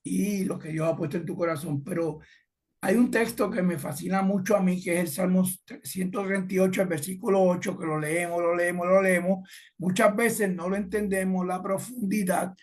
y lo que Dios ha puesto en tu corazón. Pero hay un texto que me fascina mucho a mí, que es el Salmo 138, el versículo 8, que lo leemos, lo leemos, lo leemos. Muchas veces no lo entendemos, la profundidad,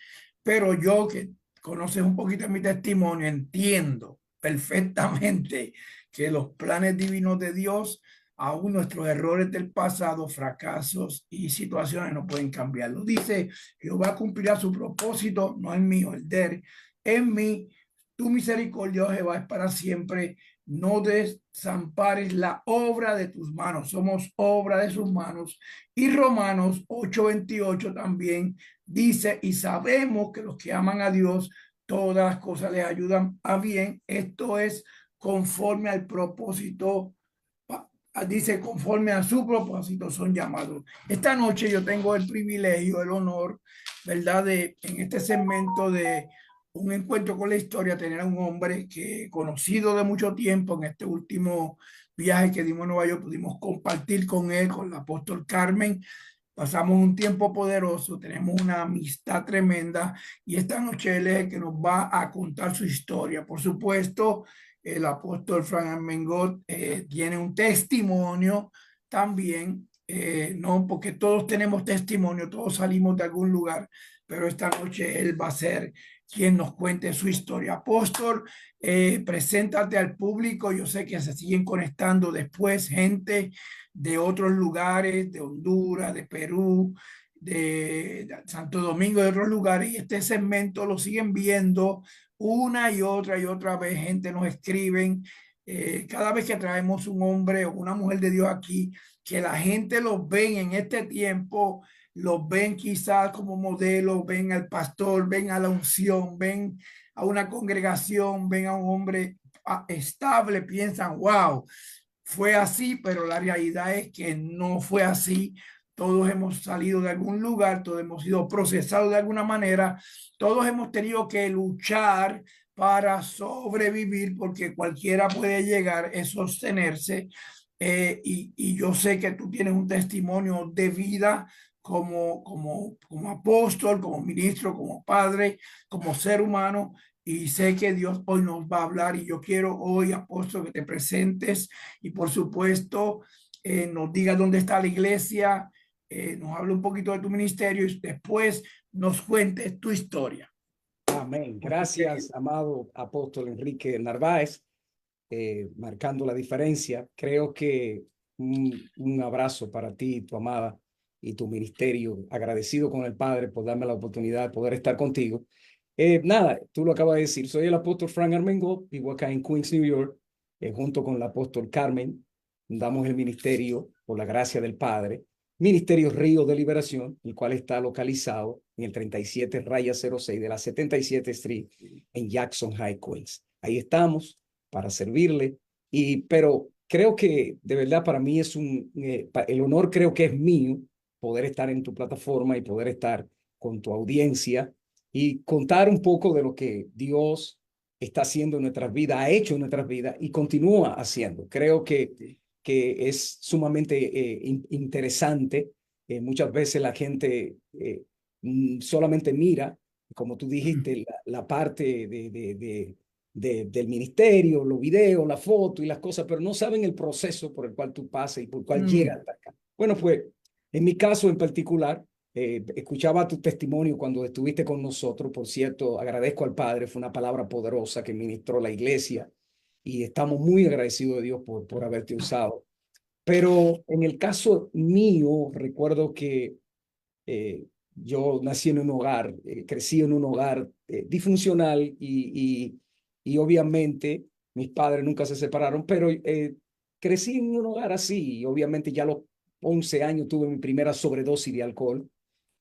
pero yo que conoces un poquito de mi testimonio, entiendo perfectamente que los planes divinos de Dios, aún nuestros errores del pasado, fracasos y situaciones no pueden cambiarlo. Dice, Jehová cumplirá su propósito, no es mío, el de él, en mí. Tu misericordia, oh Jehová, es para siempre. No desampares la obra de tus manos. Somos obra de sus manos. Y Romanos 8:28 también dice, y sabemos que los que aman a Dios, todas las cosas les ayudan a bien. Esto es conforme al propósito, dice, conforme a su propósito son llamados. Esta noche yo tengo el privilegio, el honor, ¿verdad? De en este segmento de un encuentro con la historia, tener a un hombre que conocido de mucho tiempo en este último viaje que dimos a Nueva York, pudimos compartir con él, con el apóstol Carmen. Pasamos un tiempo poderoso, tenemos una amistad tremenda y esta noche él es el que nos va a contar su historia. Por supuesto, el apóstol Frank Armengot tiene un testimonio también, no porque todos tenemos testimonio, todos salimos de algún lugar, pero esta noche él va a ser quien nos cuente su historia. Apóstol, preséntate al público. Yo sé que se siguen conectando después gente de otros lugares, de Honduras, de Perú, de Santo Domingo, de otros lugares, y este segmento lo siguen viendo una y otra vez. Gente nos escriben, cada vez que traemos un hombre o una mujer de Dios aquí, que la gente los ven en este tiempo, los ven quizás como modelo, ven al pastor, ven a la unción, ven a una congregación, ven a un hombre estable, piensan, wow, fue así, pero la realidad es que no fue así. Todos hemos salido de algún lugar, todos hemos sido procesados de alguna manera, todos hemos tenido que luchar para sobrevivir, porque cualquiera puede llegar a sostenerse. Y yo sé que tú tienes un testimonio de vida como apóstol, como ministro, como padre, como ser humano, y sé que Dios hoy nos va a hablar y yo quiero hoy, apóstol, que te presentes y por supuesto nos diga dónde está la iglesia, nos hable un poquito de tu ministerio y después nos cuentes tu historia. Amén. Gracias, amado apóstol Enrique Narváez, marcando la diferencia. Creo que un abrazo para ti, tu amada, y tu ministerio. Agradecido con el Padre por darme la oportunidad de poder estar contigo. Nada, tú lo acabas de decir. Soy el apóstol Frank Armengol, vivo acá en Queens, New York, junto con el apóstol Carmen. Damos el ministerio por la gracia del Padre. Ministerio Río de Liberación, el cual está localizado en el 37 raya 06 de la 77 Street en Jackson High, Queens. Ahí estamos para servirle. Pero creo que de verdad para mí es el honor creo que es mío poder estar en tu plataforma y poder estar con tu audiencia y contar un poco de lo que Dios está haciendo en nuestras vidas, ha hecho en nuestras vidas y continúa haciendo. Creo que es sumamente interesante. Muchas veces la gente solamente mira, como tú dijiste, la parte del ministerio, los videos, la foto y las cosas, pero no saben el proceso por el cual tú pasas y por el cual llegas hasta acá. Bueno, pues en mi caso en particular, escuchaba tu testimonio cuando estuviste con nosotros. Por cierto, agradezco al Padre, fue una palabra poderosa que ministró la iglesia y estamos muy agradecidos de Dios por haberte usado. Pero en el caso mío, recuerdo que yo nací en un hogar, crecí en un hogar disfuncional y obviamente mis padres nunca se separaron, pero crecí en un hogar así y obviamente ya a los 11 años tuve mi primera sobredosis de alcohol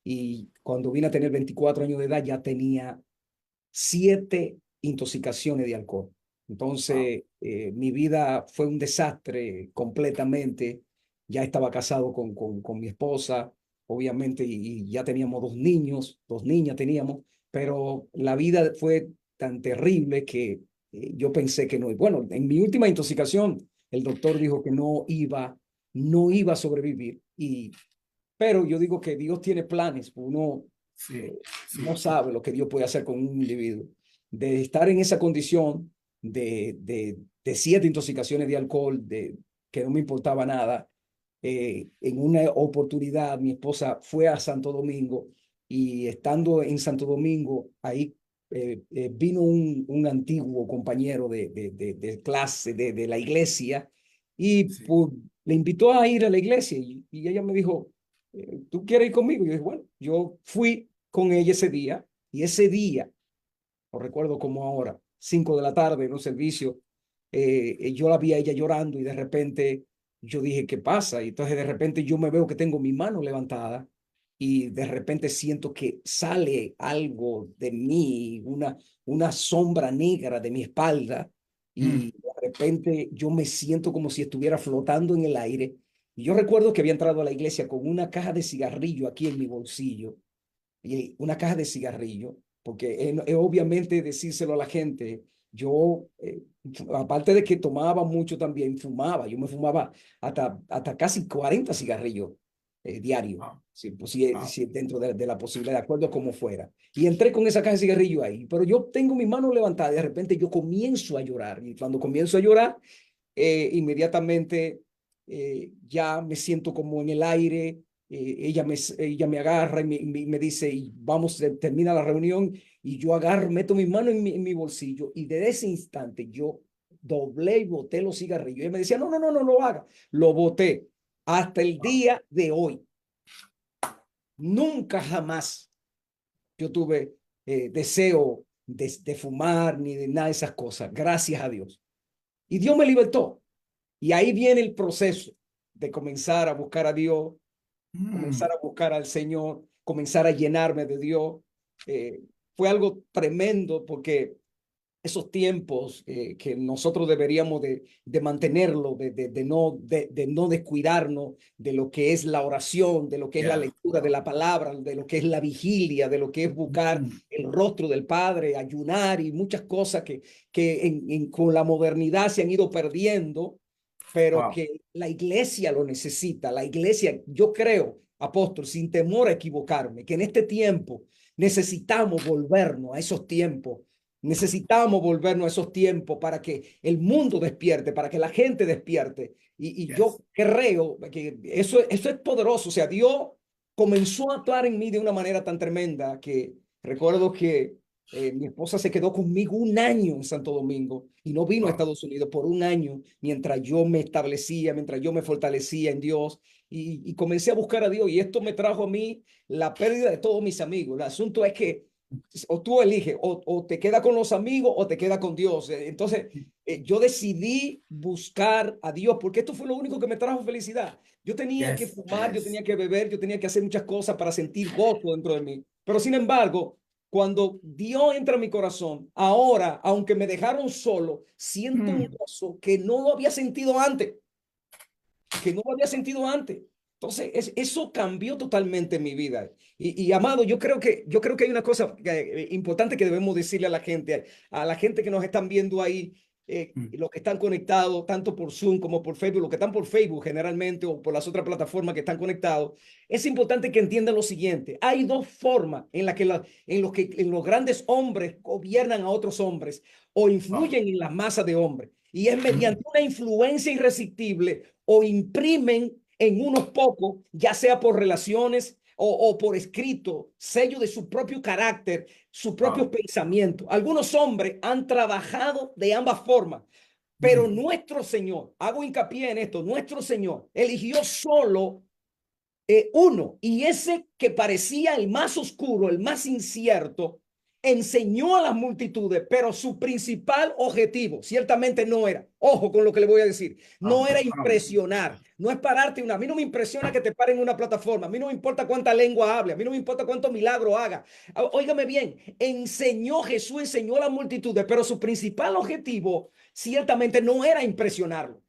y cuando vine a tener 24 años de edad ya tenía 7 intoxicaciones de alcohol. Wow. Entonces, mi vida fue un desastre completamente. Ya estaba casado con mi esposa, obviamente, y ya teníamos 2 niños, 2 niñas teníamos, pero la vida fue tan terrible que yo pensé que no. Bueno, en mi última intoxicación, el doctor dijo que no iba a sobrevivir. Pero yo digo que Dios tiene planes, uno Sí, no sí. sabe lo que Dios puede hacer con un individuo. de estar en esa condición de 7 intoxicaciones de alcohol, que no me importaba nada. En una oportunidad, mi esposa fue a Santo Domingo y estando en Santo Domingo, ahí vino un antiguo compañero de clase de la iglesia y Sí. pues, le invitó a ir a la iglesia y ella me dijo, ¿tú quieres ir conmigo? Y yo dije, bueno, yo fui con ella ese día y ese día, lo recuerdo como ahora, 5 de la tarde en un servicio, yo la vi a ella llorando y de repente yo dije, ¿qué pasa? Y entonces de repente yo me veo que tengo mi mano levantada y de repente siento que sale algo de mí, una sombra negra de mi espalda Mm. y de repente yo me siento como si estuviera flotando en el aire. Y yo recuerdo que había entrado a la iglesia con una caja de cigarrillo aquí en mi bolsillo y una caja de cigarrillo, porque obviamente decírselo a la gente, yo, aparte de que tomaba mucho también, fumaba, yo me fumaba hasta casi 40 cigarrillos diarios, Wow, si, pues, wow. si dentro de la posibilidad, de acuerdo como fuera. Y entré con esa caja de cigarrillo ahí, pero yo tengo mi mano levantada y de repente yo comienzo a llorar, y cuando comienzo a llorar, inmediatamente ya me siento como en el aire, ella me agarra y me dice, y vamos, termina la reunión, y yo agarro, meto mi mano en mi bolsillo, y desde ese instante yo doblé y boté los cigarrillos. Y ella me decía, no, no, no, no lo haga. Lo boté hasta el Wow. día de hoy. Nunca jamás yo tuve deseo de fumar ni de nada de esas cosas, gracias a Dios. Y Dios me libertó. Y ahí viene el proceso de comenzar a buscar a Dios, comenzar Mm. a buscar al Señor, comenzar a llenarme de Dios. Fue algo tremendo porque esos tiempos que nosotros deberíamos de mantenerlo, de no descuidarnos de lo que es la oración, de lo que es la Yeah. lectura de la palabra, de lo que es la vigilia, de lo que es buscar Mm. el rostro del Padre, ayunar y muchas cosas que con la modernidad se han ido perdiendo, pero Wow. que la iglesia lo necesita. La iglesia, yo creo, apóstol, sin temor a equivocarme, que en este tiempo necesitamos volvernos a esos tiempos. Necesitamos volvernos a esos tiempos para que el mundo despierte, para que la gente despierte. Y yo Yes. creo que eso es poderoso. O sea, Dios comenzó a actuar en mí de una manera tan tremenda que recuerdo que mi esposa se quedó conmigo un año en Santo Domingo y no vino a Wow. Estados Unidos por un año mientras yo me establecía, mientras yo me fortalecía en Dios y comencé a buscar a Dios. Y esto me trajo a mí la pérdida de todos mis amigos. El asunto es que o tú eliges, o te queda con los amigos o te queda con Dios. Entonces, yo decidí buscar a Dios porque esto fue lo único que me trajo felicidad. Yo tenía que Yes. fumar, yo Yes. tenía que beber, yo tenía que hacer muchas cosas para sentir gozo dentro de mí. Pero sin embargo, cuando Dios entra en mi corazón, ahora, aunque me dejaron solo, siento un Mm. gozo que no lo había sentido antes, que no lo había sentido antes. Entonces, eso cambió totalmente mi vida. Amado, yo creo que hay una cosa importante que debemos decirle a la gente que nos están viendo ahí, Mm. los que están conectados, tanto por Zoom como por Facebook, los que están por Facebook generalmente o por las otras plataformas que están conectados. Es importante que entiendan lo siguiente. Hay dos formas en las en los grandes hombres gobiernan a otros hombres o Wow. influyen en la masa de hombres. Y es Mm. mediante una influencia irresistible o imprimen en unos pocos, ya sea por relaciones o por escrito, sello de su propio carácter, su propio Wow. pensamiento. Algunos hombres han trabajado de ambas formas, pero Mm. nuestro Señor, hago hincapié en esto, nuestro Señor eligió solo uno, y ese que parecía el más oscuro, el más incierto, enseñó a las multitudes, pero su principal objetivo ciertamente no era, ojo con lo que le voy a decir, no Vamos, era vamos. impresionar, no es pararte una, a mí no me impresiona que te paren en una plataforma, a mí no me importa cuánta lengua hable, a mí no me importa cuánto milagro haga. Óigame bien, Jesús enseñó a las multitudes, pero su principal objetivo ciertamente no era impresionarlo.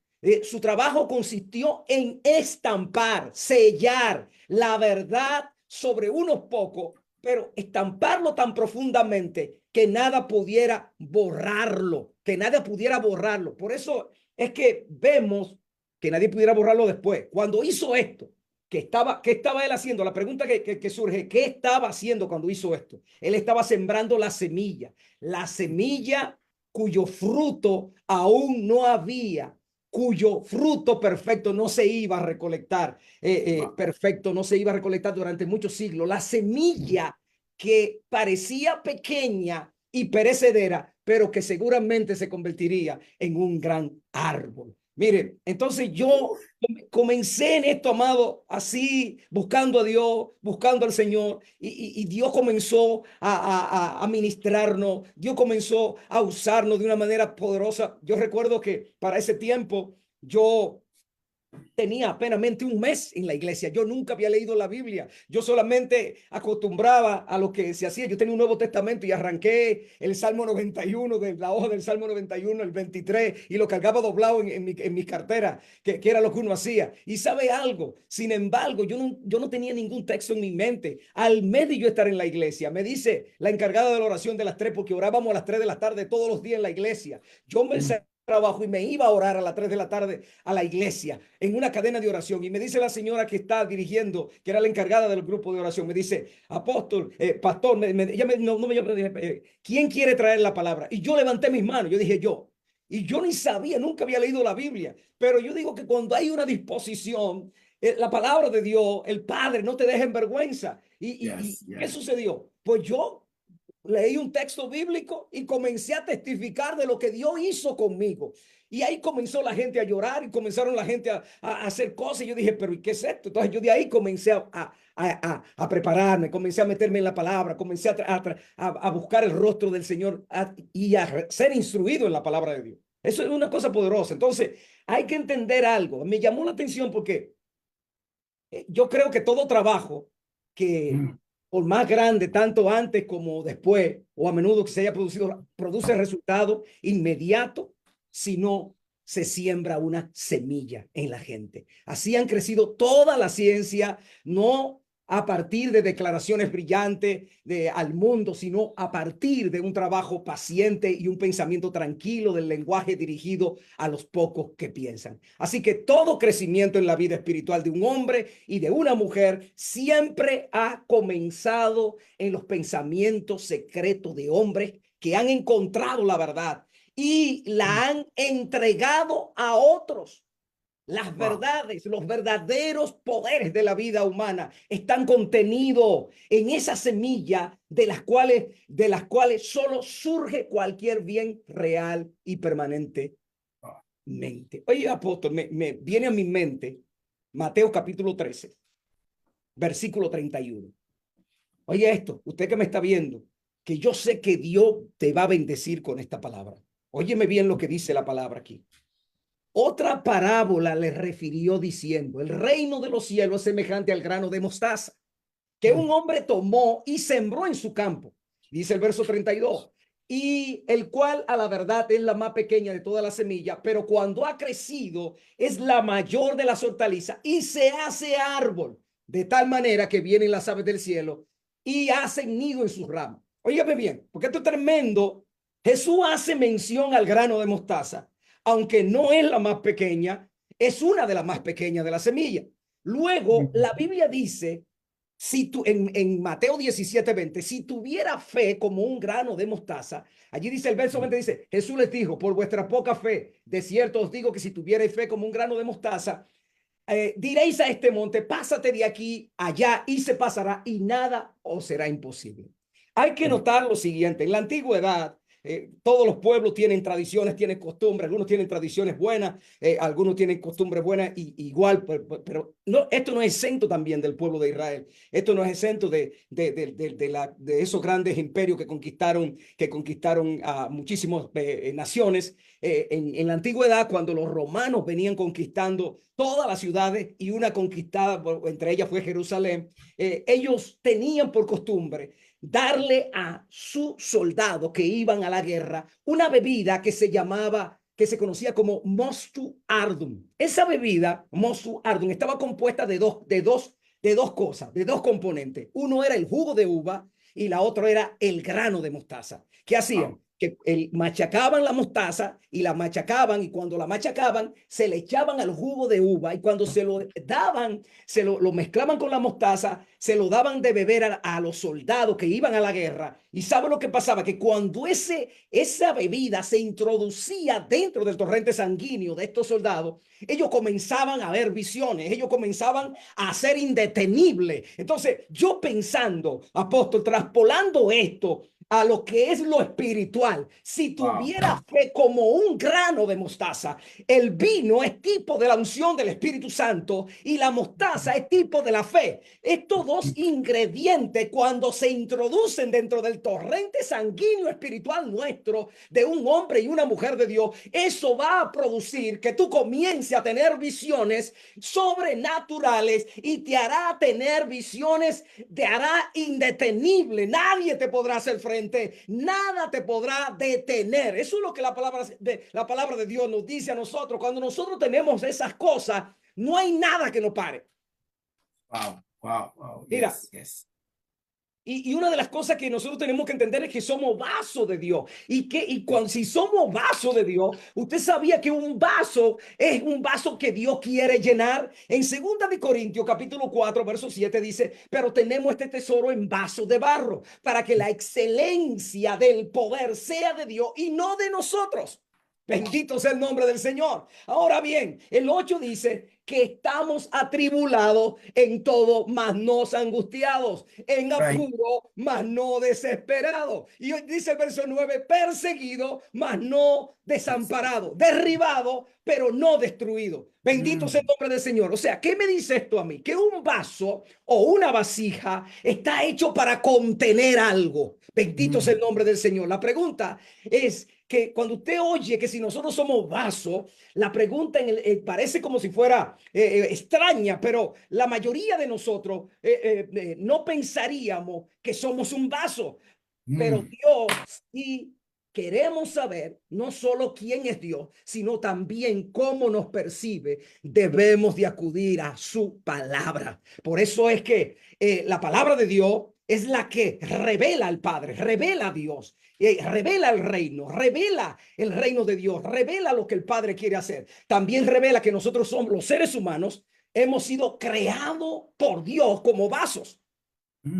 Su trabajo consistió en estampar, sellar la verdad sobre unos pocos, pero estamparlo tan profundamente que nada pudiera borrarlo, que nada pudiera borrarlo. Por eso es que vemos que nadie pudiera borrarlo después. Cuando hizo esto, ¿Qué estaba él haciendo? La pregunta que surge, ¿qué estaba haciendo cuando hizo esto? Él estaba sembrando la semilla cuyo fruto aún no había, cuyo fruto perfecto no se iba a recolectar, perfecto, no se iba a recolectar durante muchos siglos. La semilla que parecía pequeña y perecedera, pero que seguramente se convertiría en un gran árbol. Mire, entonces yo comencé en esto, amado, así, buscando a Dios, buscando al Señor, y Dios comenzó a ministrarnos, Dios comenzó a usarnos de una manera poderosa. Yo recuerdo que para ese tiempo yo tenía apenas un mes en la iglesia. Yo nunca había leído la Biblia. Yo solamente acostumbraba a lo que se hacía. Yo tenía un Nuevo Testamento y arranqué el Salmo 91, de la hoja del Salmo 91, el 23, y lo cargaba doblado en mi cartera, que era lo que uno hacía. Y sabe algo, sin embargo, yo no tenía ningún texto en mi mente. Al mes de yo estar en la iglesia, me dice la encargada de la oración de las 3, porque orábamos a las 3 de la tarde todos los días en la iglesia. Yo me trabajo y me iba a orar a las 3 de la tarde a la iglesia en una cadena de oración, y me dice la señora que está dirigiendo, que era la encargada del grupo de oración, me dice: apóstol, pastor, ella ¿quién quiere traer la palabra? Y yo levanté mis manos, yo dije yo, y yo ni sabía, nunca había leído la Biblia, pero yo digo que cuando hay una disposición, la palabra de Dios, el Padre no te deja en vergüenza. ¿Qué sucedió? Pues yo leí un texto bíblico y comencé a testificar de lo que Dios hizo conmigo. Y ahí comenzó la gente a llorar y comenzaron la gente a hacer cosas. Y yo dije, pero ¿y qué es esto? Entonces yo de ahí comencé a prepararme, comencé a meterme en la palabra, comencé a buscar el rostro del Señor y a ser instruido en la palabra de Dios. Eso es una cosa poderosa. Entonces hay que entender algo. Me llamó la atención porque yo creo que todo trabajo que, por más grande, tanto antes como después, o a menudo que se haya producido, produce resultado inmediato si no se siembra una semilla en la gente. Así han crecido toda la ciencia, no a partir de declaraciones brillantes al mundo, sino a partir de un trabajo paciente y un pensamiento tranquilo del lenguaje dirigido a los pocos que piensan. Así que todo crecimiento en la vida espiritual de un hombre y de una mujer siempre ha comenzado en los pensamientos secretos de hombres que han encontrado la verdad y la han entregado a otros. Las verdades, los verdaderos poderes de la vida humana están contenidos en esa semilla de las cuales solo surge cualquier bien real y permanentemente. Oye, apóstol, me viene a mi mente Mateo capítulo 13, versículo 31. Oye esto, usted que me está viendo, que yo sé que Dios te va a bendecir con esta palabra. Óyeme bien lo que dice la palabra aquí. Otra parábola le refirió diciendo: el reino de los cielos es semejante al grano de mostaza que un hombre tomó y sembró en su campo. Dice el verso 32, y el cual a la verdad es la más pequeña de toda la semilla, pero cuando ha crecido es la mayor de las hortalizas y se hace árbol, de tal manera que vienen las aves del cielo y hacen nido en sus ramas. Óigame bien, porque esto es tremendo. Jesús hace mención al grano de mostaza, aunque no es la más pequeña, es una de las más pequeñas de la semilla. Luego, la Biblia dice, si tú, en Mateo 17:20, si tuviera fe como un grano de mostaza, allí dice el verso 20, dice, Jesús les dijo: por vuestra poca fe, de cierto os digo que si tuvierais fe como un grano de mostaza, diréis a este monte: pásate de aquí allá, y se pasará, y nada os será imposible. Hay que notar lo siguiente: en la antigüedad, todos los pueblos tienen tradiciones, tienen costumbres, algunos tienen tradiciones buenas, algunos tienen costumbres buenas igual, pero no, esto no es exento también del pueblo de Israel. Esto no es exento de esos grandes imperios que conquistaron a muchísimas naciones. En la antigüedad, cuando los romanos venían conquistando todas las ciudades, y una conquistada, entre ellas fue Jerusalén, ellos tenían por costumbre darle a sus soldados que iban a la guerra una bebida que se conocía como mostu ardum. Esa bebida, mostu ardum, estaba compuesta de dos cosas, de dos componentes. Uno era el jugo de uva y la otra era el grano de mostaza. ¿Qué hacían? que machacaban la mostaza y la machacaban, y cuando la machacaban se le echaban al jugo de uva, y cuando se lo daban, lo mezclaban con la mostaza, se lo daban de beber a los soldados que iban a la guerra. ¿Y sabe lo que pasaba? Que cuando esa bebida se introducía dentro del torrente sanguíneo de estos soldados, ellos comenzaban a ver visiones, ellos comenzaban a ser indetenibles. Entonces, yo pensando, apóstol, traspolando esto a lo que es lo espiritual, si tuviera fe como un grano de mostaza, el vino es tipo de la unción del Espíritu Santo y la mostaza es tipo de la fe. Estos dos ingredientes, cuando se introducen dentro del torrente sanguíneo espiritual nuestro, de un hombre y una mujer de Dios, eso va a producir que tú comiences a tener visiones sobrenaturales y te hará tener visiones, te hará indetenible. Nadie te podrá hacer frente, nada te podrá detener. Eso es lo que la palabra de Dios nos dice a nosotros. Cuando nosotros tenemos esas cosas, no hay nada que nos pare. Wow. Mira, Yes. Y una de las cosas que nosotros tenemos que entender es que somos vasos de Dios. Si somos vasos de Dios, usted sabía que un vaso es un vaso que Dios quiere llenar. En 2 Corintios capítulo 4, verso 7 dice, pero tenemos este tesoro en vasos de barro, para que la excelencia del poder sea de Dios y no de nosotros. Bendito sea el nombre del Señor. Ahora bien, el 8 dice que estamos atribulados en todo, mas no angustiados, en apuro, mas no desesperados. Y hoy dice el verso 9, perseguido, mas no desamparado, derribado, pero no destruido. Bendito sea el nombre del Señor. O sea, ¿qué me dice esto a mí? Que un vaso o una vasija está hecho para contener algo. Bendito sea el nombre del Señor. La pregunta es que cuando usted oye que si nosotros somos vasos, la pregunta parece como si fuera extraña, pero la mayoría de nosotros no pensaríamos que somos un vaso. Pero Dios, y queremos saber no solo quién es Dios, sino también cómo nos percibe, debemos de acudir a su palabra. Por eso es que la palabra de Dios es la que revela al Padre, revela a Dios. Revela el reino de Dios, revela lo que el Padre quiere hacer. También revela que nosotros somos los seres humanos, hemos sido creados por Dios como vasos.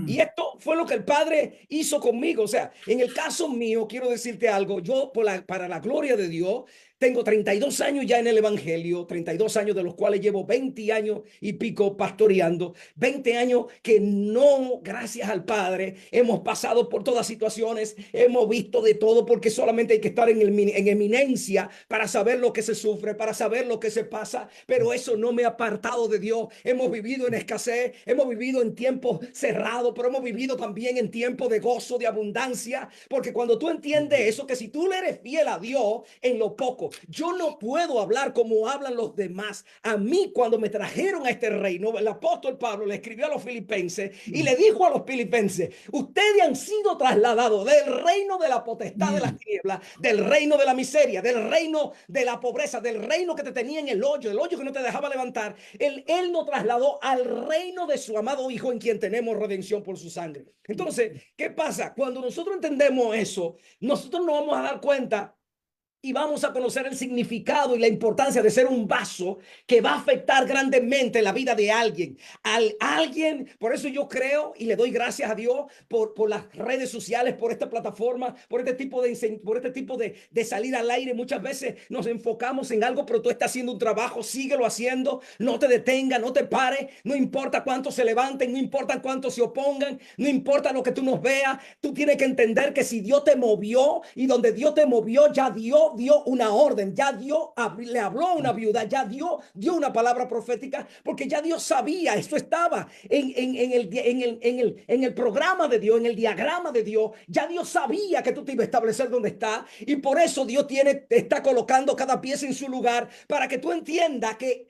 Y esto fue lo que el Padre hizo conmigo. O sea, en el caso mío, quiero decirte algo, yo para la gloria de Dios, tengo 32 años ya en el Evangelio, 32 años de los cuales llevo 20 años y pico pastoreando, 20 años que no, gracias al Padre, hemos pasado por todas situaciones, hemos visto de todo, porque solamente hay que estar en eminencia para saber lo que se sufre, para saber lo que se pasa, pero eso no me ha apartado de Dios. Hemos vivido en escasez, hemos vivido en tiempos cerrados, pero hemos vivido también en tiempos de gozo, de abundancia, porque cuando tú entiendes eso, que si tú le eres fiel a Dios en lo poco, yo no puedo hablar como hablan los demás. A mí, cuando me trajeron a este reino, el apóstol Pablo le escribió a los filipenses y le dijo a los filipenses, ustedes han sido trasladados del reino de la potestad de las tinieblas, del reino de la miseria, del reino de la pobreza, del reino que te tenía en el hoyo que no te dejaba levantar. Él nos trasladó al reino de su amado Hijo, en quien tenemos redención por su sangre. Entonces, ¿qué pasa? Cuando nosotros entendemos eso, nosotros nos vamos a dar cuenta y vamos a conocer el significado y la importancia de ser un vaso que va a afectar grandemente la vida de alguien. Alguien, por eso yo creo y le doy gracias a Dios por las redes sociales, por esta plataforma, por este tipo de salir al aire. Muchas veces nos enfocamos en algo, pero tú estás haciendo un trabajo, síguelo haciendo, no te detenga, no te pare, no importa cuántos se levanten, no importa cuántos se opongan, no importa lo que tú nos veas, tú tienes que entender que si Dios te movió y donde Dios te movió, ya Dios dio una orden, ya Dios le habló a una viuda, ya dio una palabra profética, porque ya Dios sabía, esto estaba en el programa de Dios, en el diagrama de Dios, ya Dios sabía que tú te ibas a establecer donde está, y por eso Dios te está colocando cada pieza en su lugar, para que tú entiendas que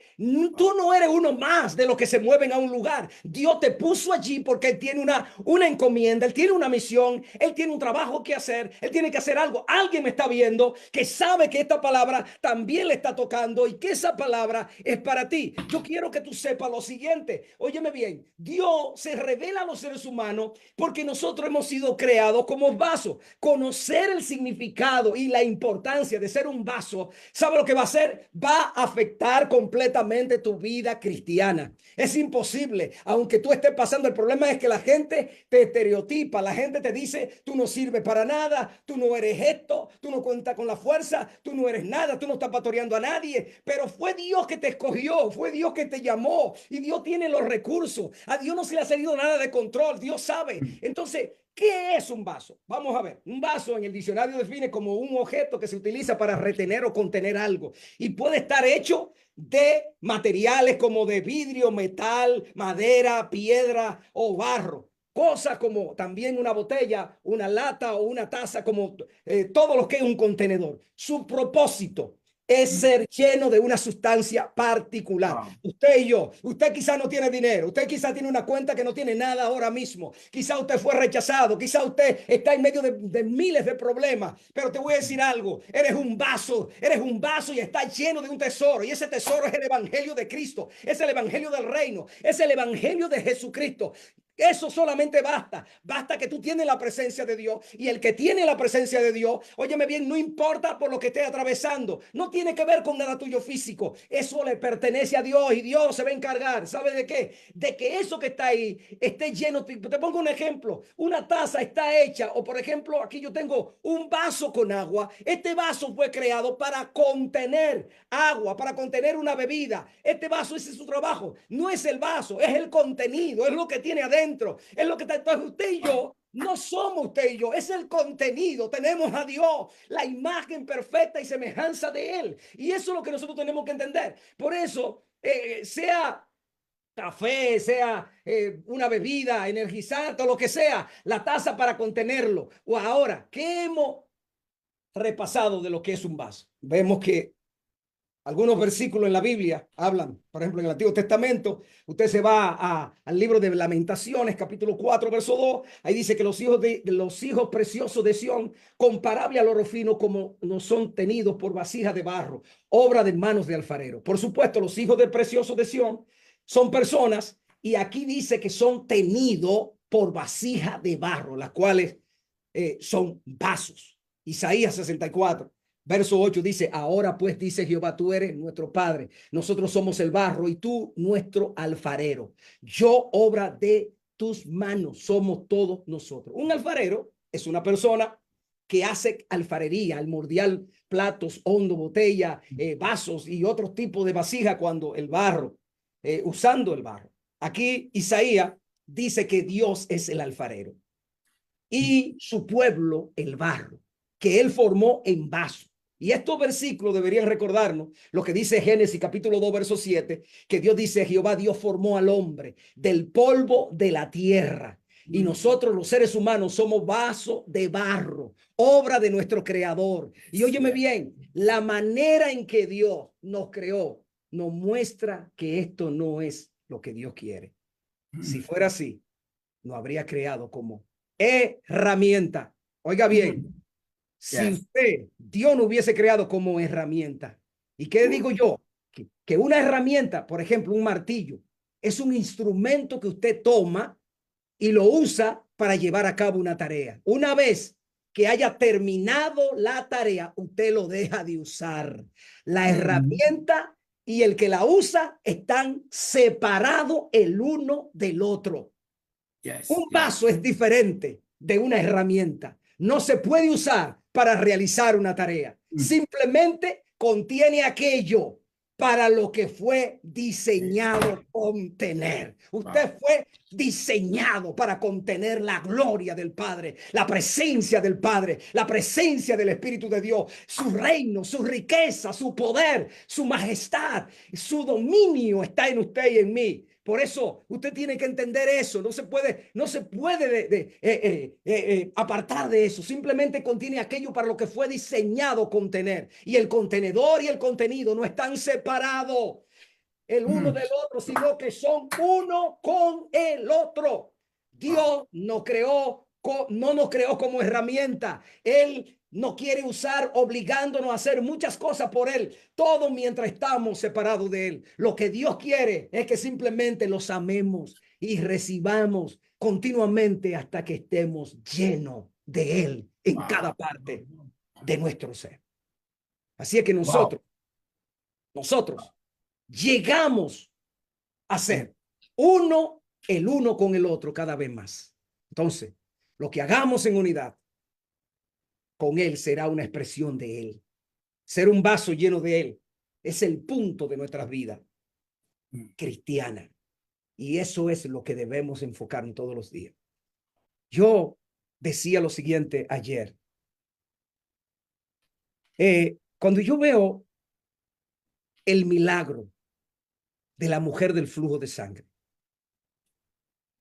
tú no eres uno más de los que se mueven a un lugar. Dios te puso allí porque Él tiene una encomienda, Él tiene una misión, Él tiene un trabajo que hacer, Él tiene que hacer algo. Alguien me está viendo que sabe que esta palabra también le está tocando y que esa palabra es para ti. Yo quiero que tú sepas lo siguiente. Óyeme bien, Dios se revela a los seres humanos porque nosotros hemos sido creados como vasos. Conocer el significado y la importancia de ser un vaso, ¿sabe lo que va a hacer? Va a afectar completamente tu vida cristiana. Es imposible, aunque tú estés pasando. El problema es que la gente te estereotipa, la gente te dice, tú no sirves para nada, tú no eres esto, tú no cuentas con la fuerza, tú no eres nada, tú no estás pastoreando a nadie. Pero fue Dios que te escogió, fue Dios que te llamó y Dios tiene los recursos. A Dios no se le ha salido nada de control, Dios sabe. Entonces, ¿qué es un vaso? Vamos a ver. Un vaso en el diccionario define como un objeto que se utiliza para retener o contener algo y puede estar hecho de materiales como de vidrio, metal, madera, piedra o barro. Cosas como también una botella, una lata o una taza, como todo lo que es un contenedor. Su propósito es ser lleno de una sustancia particular. Wow. Usted y yo, usted quizá no tiene dinero, usted quizá tiene una cuenta que no tiene nada ahora mismo, quizá usted fue rechazado, quizá usted está en medio de miles de problemas, pero te voy a decir algo, eres un vaso y está lleno de un tesoro, y ese tesoro es el evangelio de Cristo, es el evangelio del reino, es el evangelio de Jesucristo. Eso solamente basta. Basta que tú tienes la presencia de Dios. Y el que tiene la presencia de Dios, óyeme bien, no importa por lo que esté atravesando. No tiene que ver con nada tuyo físico. Eso le pertenece a Dios y Dios se va a encargar. ¿Sabe de qué? De que eso que está ahí esté lleno. Te pongo un ejemplo. Una taza está hecha, o por ejemplo, aquí yo tengo un vaso con agua. Este vaso fue creado para contener agua, para contener una bebida. Este vaso, ese es su trabajo. No es el vaso, es el contenido, es lo que tiene adentro. Es lo que está. Entonces usted y yo no somos usted y yo, es el contenido. Tenemos a Dios, la imagen perfecta y semejanza de Él. Y eso es lo que nosotros tenemos que entender. Por eso, sea café, sea una bebida energizante o lo que sea, la taza para contenerlo. O ahora, ¿qué hemos repasado de lo que es un vaso? Vemos que algunos versículos en la Biblia hablan, por ejemplo, en el Antiguo Testamento, usted se va al libro de Lamentaciones, capítulo 4, verso 2, ahí dice que los hijos preciosos de Sión, comparable al oro fino, como no son tenidos por vasijas de barro, obra de manos de alfarero. Por supuesto, los hijos del precioso de Sión son personas, y aquí dice que son tenidos por vasija de barro, las cuales son vasos. Isaías 64. Verso 8 dice, ahora pues dice Jehová, tú eres nuestro Padre, nosotros somos el barro y tú nuestro alfarero. Yo obra de tus manos, somos todos nosotros. Un alfarero es una persona que hace alfarería, al moldear platos, hondo, botella, vasos y otros tipos de vasija cuando el barro, usando el barro. Aquí Isaías dice que Dios es el alfarero y su pueblo el barro, que él formó en vaso. Y estos versículos deberían recordarnos lo que dice Génesis capítulo 2, verso 7, que Dios dice, Jehová Dios formó al hombre del polvo de la tierra. Y nosotros los seres humanos somos vasos de barro, obra de nuestro creador. Y óyeme bien, la manera en que Dios nos creó nos muestra que esto no es lo que Dios quiere. Si fuera así, no habría creado como herramienta. Oiga bien, si usted, Dios no hubiese creado como herramienta. ¿Y qué digo yo? Que una herramienta, por ejemplo, un martillo, es un instrumento que usted toma y lo usa para llevar a cabo una tarea. Una vez que haya terminado la tarea, usted lo deja de usar. La herramienta y el que la usa están separados el uno del otro. Un vaso es diferente de una herramienta. No se puede usar para realizar una tarea. Simplemente contiene aquello para lo que fue diseñado contener. Usted fue diseñado para contener la gloria del Padre, la presencia del Padre, la presencia del Espíritu de Dios, su reino, su riqueza, su poder, su majestad, su dominio está en usted y en mí. Por eso usted tiene que entender eso. No se puede apartar de eso. Simplemente contiene aquello para lo que fue diseñado contener. Y el contenedor y el contenido no están separados el uno del otro, sino que son uno con el otro. Dios nos creó, no nos creó como herramienta. Él nos quiere usar obligándonos a hacer muchas cosas por Él, todo mientras estamos separados de Él. Lo que Dios quiere es que simplemente los amemos y recibamos continuamente hasta que estemos llenos de Él en cada parte de nuestro ser. Así es que nosotros llegamos a ser el uno con el otro cada vez más. Entonces, lo que hagamos en unidad con Él será una expresión de Él. Ser un vaso lleno de Él es el punto de nuestras vidas cristianas. Y eso es lo que debemos enfocar en todos los días. Yo decía lo siguiente ayer. Cuando yo veo el milagro de la mujer del flujo de sangre,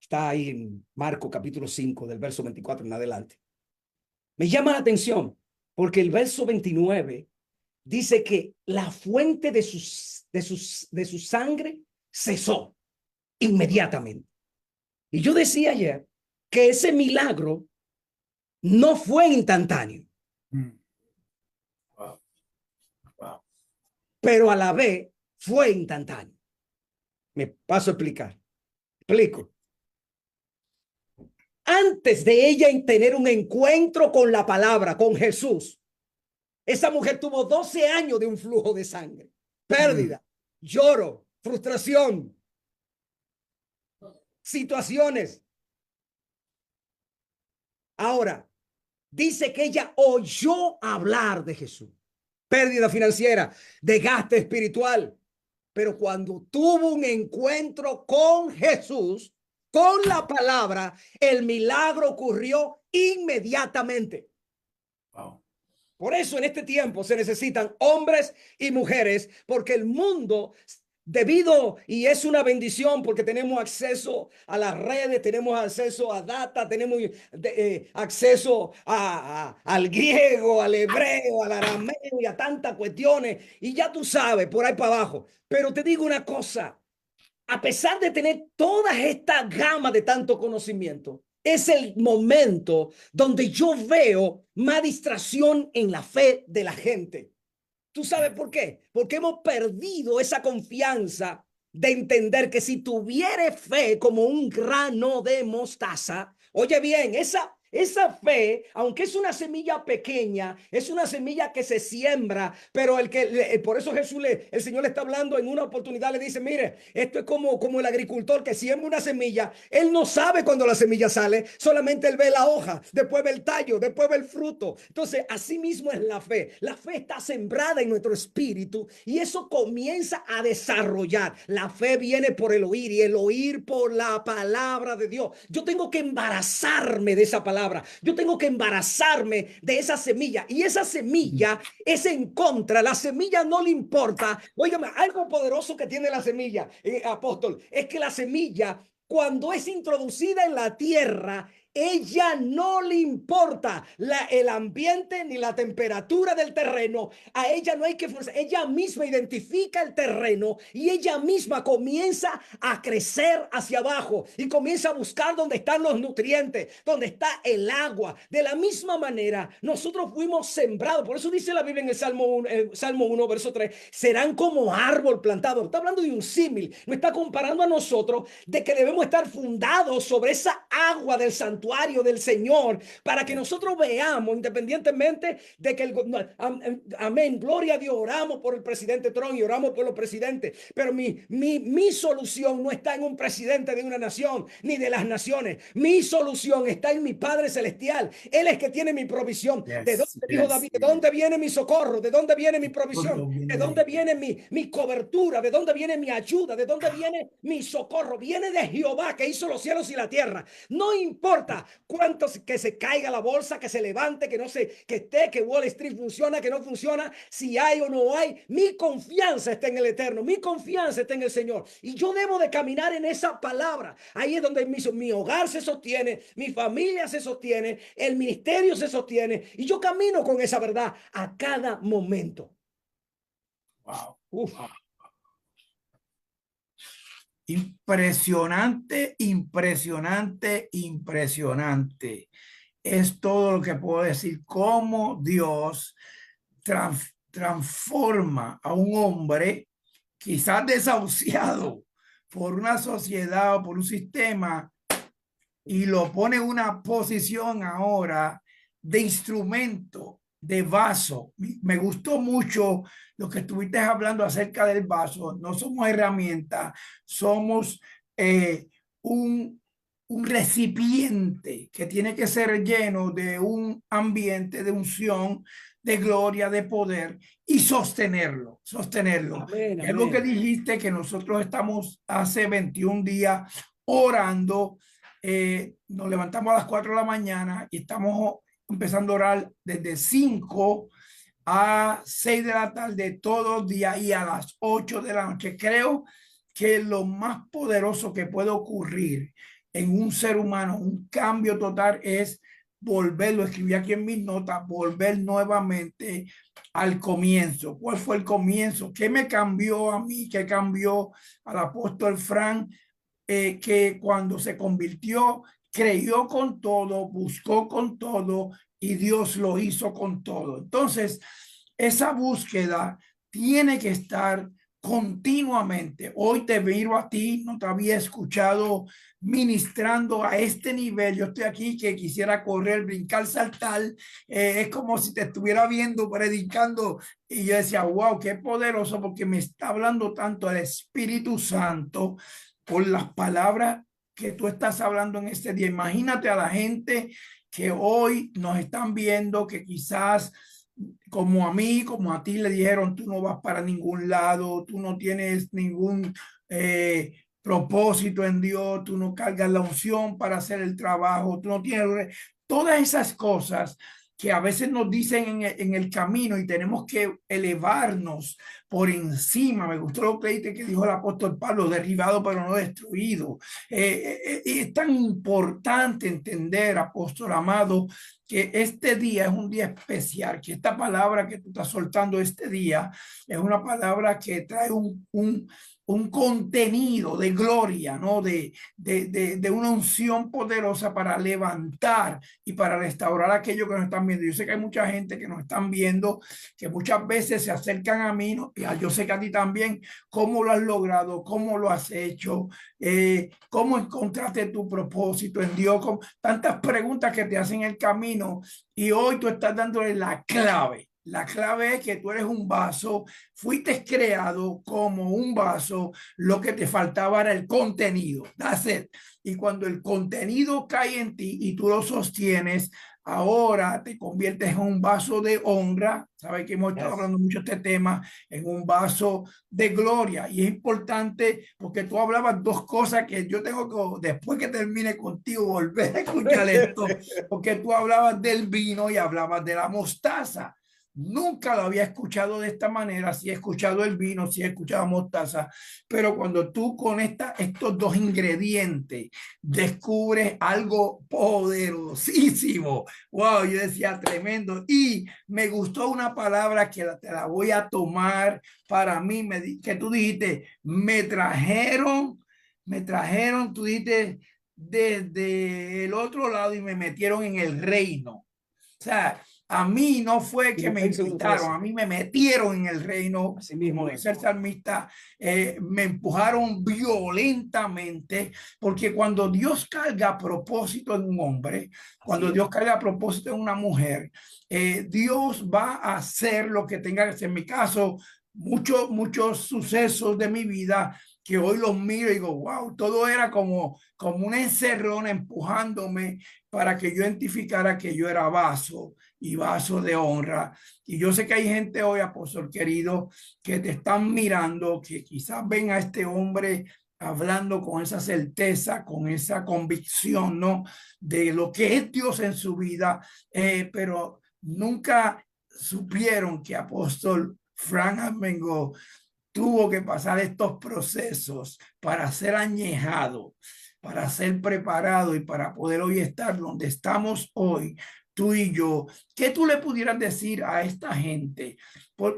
está ahí en Marcos capítulo 5, del verso 24 en adelante. Me llama la atención porque el verso 29 dice que la fuente de su sangre cesó inmediatamente. Y yo decía ayer que ese milagro no fue instantáneo, pero a la vez fue instantáneo. Me paso a explicar. Explico. Antes de ella tener un encuentro con la palabra, con Jesús, esa mujer tuvo 12 años de un flujo de sangre, pérdida, lloro, frustración, situaciones. Ahora, dice que ella oyó hablar de Jesús. Pérdida financiera, desgaste espiritual. Pero cuando tuvo un encuentro con Jesús, con la palabra, el milagro ocurrió inmediatamente. Wow. Por eso en este tiempo se necesitan hombres y mujeres, porque el mundo, y es una bendición porque tenemos acceso a las redes, tenemos acceso a data, tenemos acceso al griego, al hebreo, al arameo y a tantas cuestiones. Y ya tú sabes, por ahí para abajo. Pero te digo una cosa, a pesar de tener toda esta gama de tanto conocimiento, es el momento donde yo veo más distracción en la fe de la gente. ¿Tú sabes por qué? Porque hemos perdido esa confianza de entender que si tuviere fe como un grano de mostaza, oye bien, esa fe, aunque es una semilla pequeña, es una semilla que se siembra, pero por eso el Señor le está hablando en una oportunidad, le dice, mire, esto es como el agricultor que siembra una semilla, él no sabe cuando la semilla sale, solamente él ve la hoja, después ve el tallo, después ve el fruto. Entonces, así mismo es la fe está sembrada en nuestro espíritu y eso comienza a desarrollar. La fe viene por el oír y el oír por la palabra de Dios. Yo tengo que embarazarme de esa palabra. Yo tengo que embarazarme de esa semilla y esa semilla es en contra. La semilla no le importa. Óigame, algo poderoso que tiene la semilla, apóstol, es que la semilla, cuando es introducida en la tierra, ella no le importa el ambiente ni la temperatura del terreno. A ella no hay que forzar. Ella misma identifica el terreno y ella misma comienza a crecer hacia abajo y comienza a buscar dónde están los nutrientes, dónde está el agua. De la misma manera, nosotros fuimos sembrados. Por eso dice la Biblia en el Salmo 1, verso 3, serán como árbol plantado. Está hablando de un símil. No está comparando a nosotros de que debemos estar fundados sobre esa agua del santuario del Señor, para que nosotros veamos, independientemente de que amén, gloria a Dios, oramos por el presidente Trump y oramos por los presidentes, pero mi solución no está en un presidente de una nación ni de las naciones. Mi solución está en mi Padre Celestial. Él es que tiene mi provisión. ¿De dónde, dijo David? ¿De dónde viene mi socorro? ¿De dónde viene mi provisión? ¿De dónde viene mi cobertura? ¿De dónde viene mi ayuda? ¿De dónde viene mi socorro? Viene de Jehová, que hizo los cielos y la tierra. No importa cuánto que se caiga la bolsa, que se levante, que Wall Street funciona, que no funciona, si hay o no hay, mi confianza está en el Eterno, mi confianza está en el Señor y yo debo de caminar en esa palabra. Ahí es donde mi hogar se sostiene, mi familia se sostiene, el ministerio se sostiene y yo camino con esa verdad a cada momento. Wow. Uf. Impresionante, impresionante, impresionante. Es todo lo que puedo decir. Cómo Dios transforma a un hombre quizás desahuciado por una sociedad o por un sistema y lo pone en una posición ahora de instrumento, de vaso. Me gustó mucho lo que estuviste hablando acerca del vaso. No somos herramientas, somos eh, un, un recipiente que tiene que ser lleno de un ambiente de unción, de gloria, de poder y sostenerlo, sostenerlo. Amén, Y algo que amén. dijiste que nosotros estamos hace 21 días orando, nos levantamos a las 4 de la mañana y estamos empezando a orar desde 5 a 6 de la tarde todos los días y a las 8 de la noche. Creo que lo más poderoso que puede ocurrir en un ser humano, un cambio total, es volverlo, escribí aquí en mis notas, volver nuevamente al comienzo. ¿Cuál fue el comienzo? ¿Qué me cambió a mí? ¿Qué cambió al apóstol Frank? Que cuando se convirtió, creyó con todo, buscó con todo y Dios lo hizo con todo. Entonces, esa búsqueda tiene que estar continuamente. Hoy te miro a ti, no te había escuchado ministrando a este nivel. Yo estoy aquí que quisiera correr, brincar, saltar. Es como si te estuviera viendo predicando y yo decía, wow, qué poderoso, porque me está hablando tanto el Espíritu Santo por las palabras que tú estás hablando en este día. Imagínate a la gente que hoy nos están viendo, que quizás como a mí, como a ti le dijeron, tú no vas para ningún lado, tú no tienes ningún propósito en Dios, tú no cargas la unción para hacer el trabajo, tú no tienes todas esas cosas que a veces nos dicen en el camino y tenemos que elevarnos por encima. Me gustó lo que dijo el apóstol Pablo, derribado pero no destruido. Es tan importante entender, apóstol amado, que este día es un día especial, que esta palabra que tú estás soltando este día es una palabra que trae un contenido de gloria, ¿no? De una unción poderosa para levantar y para restaurar aquello que nos están viendo. Yo sé que hay mucha gente que nos están viendo, que muchas veces se acercan a mí, ¿no? Y yo sé que a ti también, cómo lo has logrado, cómo lo has hecho, cómo encontraste tu propósito en Dios, con tantas preguntas que te hacen el camino y hoy tú estás dándole la clave. La clave es que tú eres un vaso, fuiste creado como un vaso, lo que te faltaba era el contenido. That's it. Y cuando el contenido cae en ti y tú lo sostienes, ahora te conviertes en un vaso de honra. Sabes que hemos estado hablando mucho de este tema, en un vaso de gloria. Y es importante porque tú hablabas dos cosas que yo tengo que, después que termine contigo, volver a escuchar esto, porque tú hablabas del vino y hablabas de la mostaza. Nunca lo había escuchado de esta manera. Sí he escuchado el vino, sí he escuchado mostaza, pero cuando tú conectas estos dos ingredientes, descubres algo poderosísimo. Wow, yo decía tremendo. Y me gustó una palabra que te la voy a tomar para mí, que tú dijiste, me trajeron, tú dijiste, desde el otro lado y me metieron en el reino. O sea, a mí no fue que me Filipenses invitaron, 1:13. a mí me metieron en el reino, Así mismo como es. dice el salmista, me empujaron violentamente, porque cuando Dios carga a propósito en un hombre, Así cuando es. Dios carga a propósito en una mujer, Dios va a hacer lo que tenga que hacer. En mi caso, muchos sucesos de mi vida que hoy los miro y digo, wow, todo era como una encerrona empujándome para que yo identificara que yo era vaso y vaso de honra. Y yo sé que hay gente hoy, apóstol querido, que te están mirando, que quizás ven a este hombre hablando con esa certeza, con esa convicción, ¿no? De lo que es Dios en su vida, pero nunca supieron que apóstol Frank Amengo tuvo que pasar estos procesos para ser añejado, para ser preparado y para poder hoy estar donde estamos hoy, tú y yo. ¿Qué tú le pudieras decir a esta gente?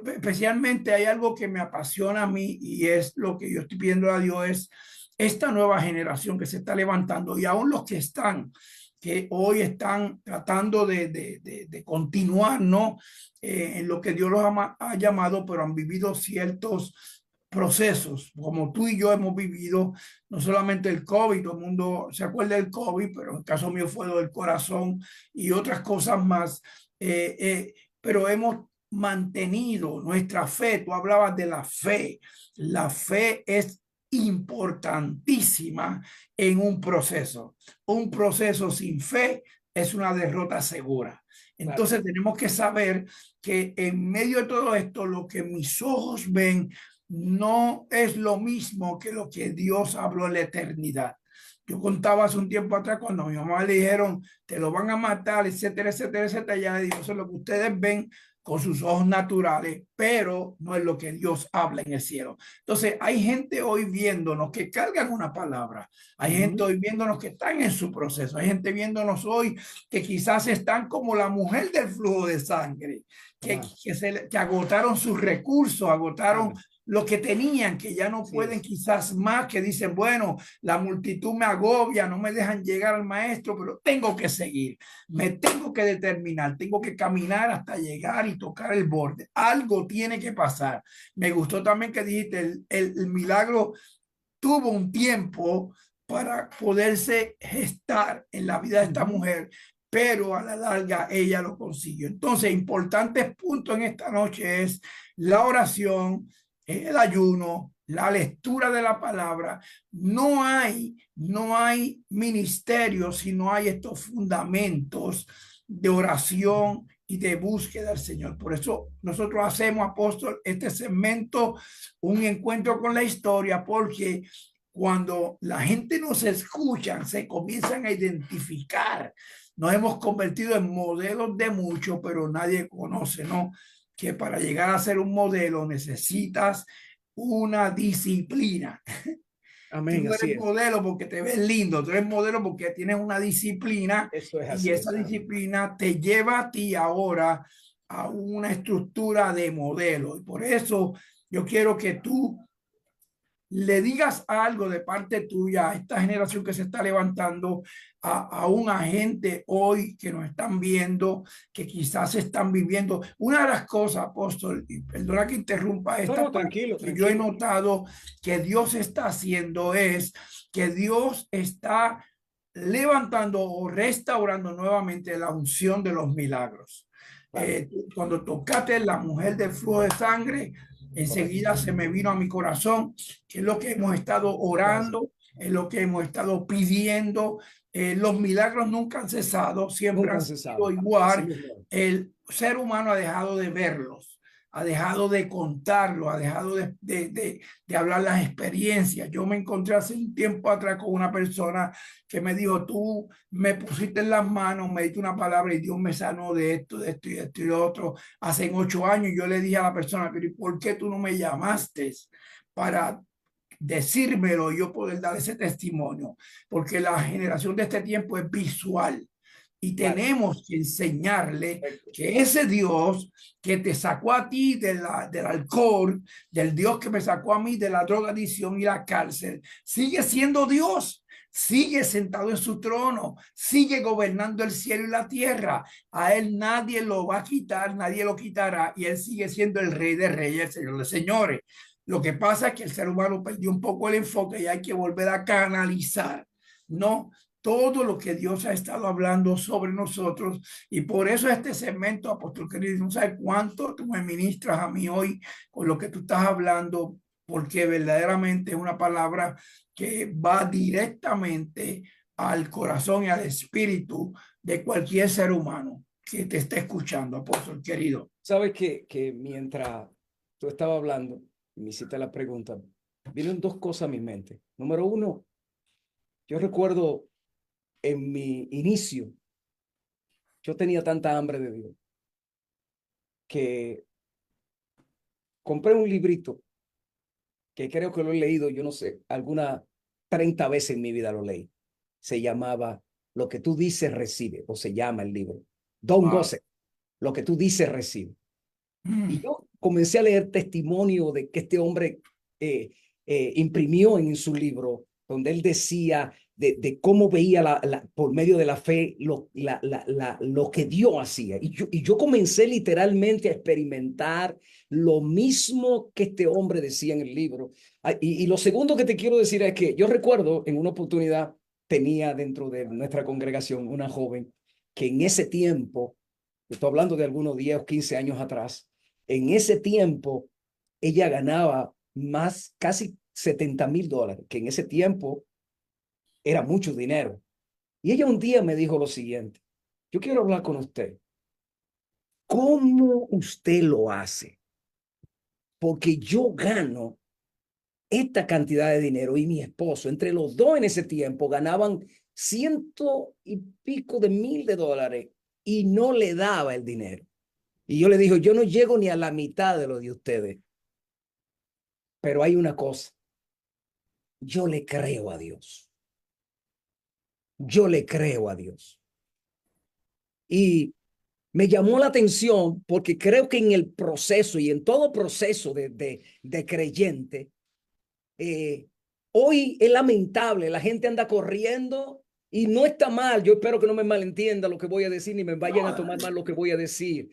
Especialmente hay algo que me apasiona a mí y es lo que yo estoy pidiendo a Dios, es esta nueva generación que se está levantando y aún los que están que hoy están tratando de continuar, ¿no? En lo que Dios los ha llamado, pero han vivido ciertos procesos, como tú y yo hemos vivido, no solamente el COVID, todo el mundo se acuerda del COVID, pero en el caso mío fue lo del corazón y otras cosas más, pero hemos mantenido nuestra fe. Tú hablabas de la fe es importantísima en un proceso sin fe es una derrota segura. Claro. Entonces tenemos que saber que en medio de todo esto, lo que mis ojos ven no es lo mismo que lo que Dios habló en la eternidad. Yo contaba hace un tiempo atrás cuando a mi mamá le dijeron, te lo van a matar, etcétera, etcétera, etcétera. Ya le digo, eso es lo que ustedes ven con sus ojos naturales, pero no es lo que Dios habla en el cielo. Entonces, hay gente hoy viéndonos que cargan una palabra. Hay gente hoy viéndonos que están en su proceso. Hay gente viéndonos hoy que quizás están como la mujer del flujo de sangre, que agotaron sus recursos, agotaron Claro. lo que tenían, que ya no Así pueden es. quizás más, que dicen, bueno, la multitud me agobia, no me dejan llegar al maestro, pero tengo que seguir, me tengo que determinar, tengo que caminar hasta llegar y tocar el borde. Algo tiene que pasar. Me gustó también que dijiste, el milagro tuvo un tiempo para poderse gestar en la vida de esta mujer, pero a la larga ella lo consiguió. Entonces, importantes puntos en esta noche es la oración, el ayuno, la lectura de la palabra. No hay ministerio si no hay estos fundamentos de oración y de búsqueda del Señor. Por eso nosotros hacemos, apóstol, este segmento, un encuentro con la historia, porque cuando la gente nos escucha, se comienzan a identificar. Nos hemos convertido en modelos de mucho, pero nadie conoce, ¿no? Que para llegar a ser un modelo necesitas una disciplina. Tú Amén, no así eres es. modelo porque te ves lindo, tú eres modelo porque tienes una disciplina Eso es y así, esa exacto. disciplina te lleva a ti ahora a una estructura de modelo. Y por eso yo quiero que tú le digas algo de parte tuya a esta generación que se está levantando, a un agente hoy que nos están viendo, que quizás están viviendo. Una de las cosas, apóstol, y perdona que interrumpa No, esta no, parte, tranquilo, que yo he tranquilo. notado que Dios está haciendo es que Dios está levantando o restaurando nuevamente la unción de los milagros. Claro, Cuando tocaste la mujer del flujo de sangre, correcto. enseguida se me vino a mi corazón que es lo que hemos estado Gracias. orando, es lo que hemos estado pidiendo. Los milagros nunca han cesado, siempre Nunca han han sido cesado. Así igual. mismo es. El ser humano ha dejado de verlos, ha dejado de contarlo, ha dejado de hablar las experiencias. Yo me encontré hace un tiempo atrás con una persona que me dijo, tú me pusiste en las manos, me diste una palabra y Dios me sanó de esto, de esto y de esto y de otro. Hace 8 años yo le dije a la persona, pero ¿por qué tú no me llamaste para decírmelo, yo poder dar ese testimonio? Porque la generación de este tiempo es visual y Claro, tenemos que enseñarle correcto. que ese Dios que te sacó a ti del alcohol, del Dios que me sacó a mí de la drogadicción y la cárcel, sigue siendo Dios. Sigue sentado en su trono, sigue gobernando el cielo y la tierra. A él nadie lo va a quitar, nadie lo quitará, y él sigue siendo el rey de reyes, el señor de señores. Lo que pasa es que el ser humano perdió un poco el enfoque y hay que volver a canalizar, ¿no? Todo lo que Dios ha estado hablando sobre nosotros. Y por eso este segmento, apóstol querido, no sabes cuánto tú me ministras a mí hoy con lo que tú estás hablando, porque verdaderamente es una palabra que va directamente al corazón y al espíritu de cualquier ser humano que te esté escuchando, apóstol querido. Sabes que mientras tú estabas hablando, me hiciste la pregunta, vienen dos cosas a mi mente. Número uno, yo recuerdo en mi inicio, yo tenía tanta hambre de Dios que compré un librito que creo que lo he leído, yo no sé, algunas 30 veces en mi vida lo leí. Se llamaba Lo que tú dices recibe, o se llama el libro. Don Wow. Gossett, Lo que tú dices recibe. Y Mm. yo comencé a leer testimonio de que este hombre imprimió en su libro, donde él decía de cómo veía por medio de la fe lo que Dios hacía. Y yo comencé literalmente a experimentar lo mismo que este hombre decía en el libro. Y lo segundo que te quiero decir es que yo recuerdo en una oportunidad tenía dentro de nuestra congregación una joven que en ese tiempo, estoy hablando de algunos 10 o 15 años atrás, en ese tiempo ella ganaba más, casi $70,000, que en ese tiempo era mucho dinero. Y ella un día me dijo lo siguiente: yo quiero hablar con usted. ¿Cómo usted lo hace? Porque yo gano esta cantidad de dinero y mi esposo, entre los dos en ese tiempo, ganaban ciento y pico de mil de dólares y no le daba el dinero. Y yo le dije, yo no llego ni a la mitad de lo de ustedes, pero hay una cosa, yo le creo a Dios. Yo le creo a Dios. Y me llamó la atención porque creo que en el proceso y en todo proceso de creyente, eh, hoy es lamentable, la gente anda corriendo y no está mal. Yo espero que no me malentienda lo que voy a decir ni me vayan a tomar mal lo que voy a decir.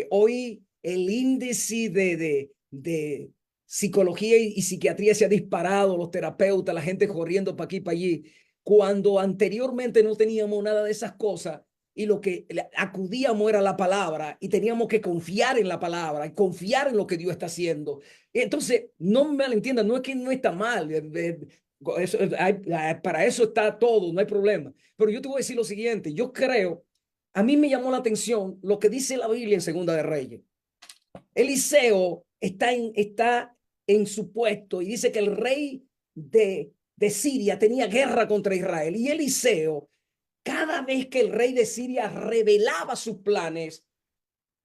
Hoy el índice de psicología y psiquiatría se ha disparado, los terapeutas, la gente corriendo para aquí, para allí, cuando anteriormente no teníamos nada de esas cosas y lo que acudíamos era la palabra y teníamos que confiar en la palabra y confiar en lo que Dios está haciendo. Entonces, no me malentiendan, no es que no está mal, eso, para eso está todo, no hay problema. Pero yo te voy a decir lo siguiente, yo creo, a mí me llamó la atención lo que dice la Biblia en Segunda de Reyes. Eliseo está en su puesto y dice que el rey de Siria tenía guerra contra Israel. Y Eliseo, cada vez que el rey de Siria revelaba sus planes,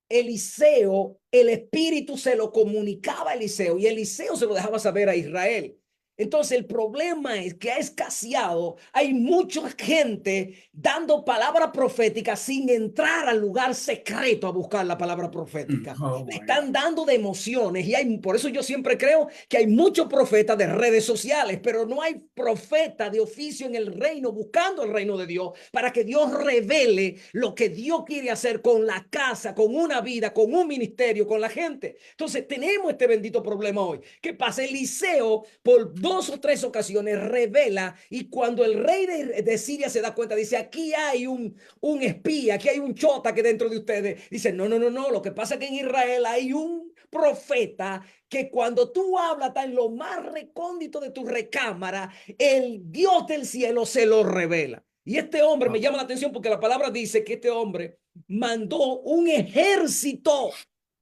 Eliseo, el espíritu se lo comunicaba a Eliseo y Eliseo se lo dejaba saber a Israel. Entonces el problema es que ha escaseado, hay mucha gente dando palabra profética sin entrar al lugar secreto a buscar la palabra profética. Oh, Le my están dando de emociones y por eso yo siempre creo que hay muchos profetas de redes sociales, pero no hay profeta de oficio en el reino, buscando el reino de Dios, para que Dios revele lo que Dios quiere hacer con la casa, con una vida, con un ministerio, con la gente. Entonces tenemos este bendito problema hoy. ¿Qué pasa? Eliseo, por 2 o 3 ocasiones, revela, y cuando el rey de Siria se da cuenta, dice, aquí hay un espía, aquí hay un chota que dentro de ustedes. Dice, no, no, no, no, lo que pasa es que en Israel hay un profeta que cuando tú hablas está en lo más recóndito de tu recámara, el Dios del cielo se lo revela. Y este hombre me God. llama la atención porque la palabra dice que este hombre mandó un ejército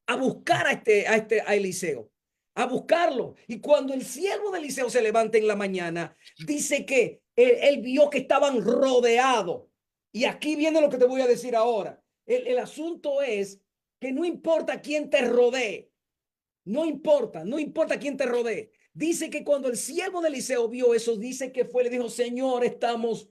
a buscar a Eliseo, a buscarlo. Y cuando el siervo de Eliseo se levanta en la mañana, dice que él vio que estaban rodeados. Y aquí viene lo que te voy a decir ahora. El asunto es que no importa quién te rodee, no importa quién te rodee. Dice que cuando el siervo de Eliseo vio eso, dice que fue, le dijo, Señor, estamos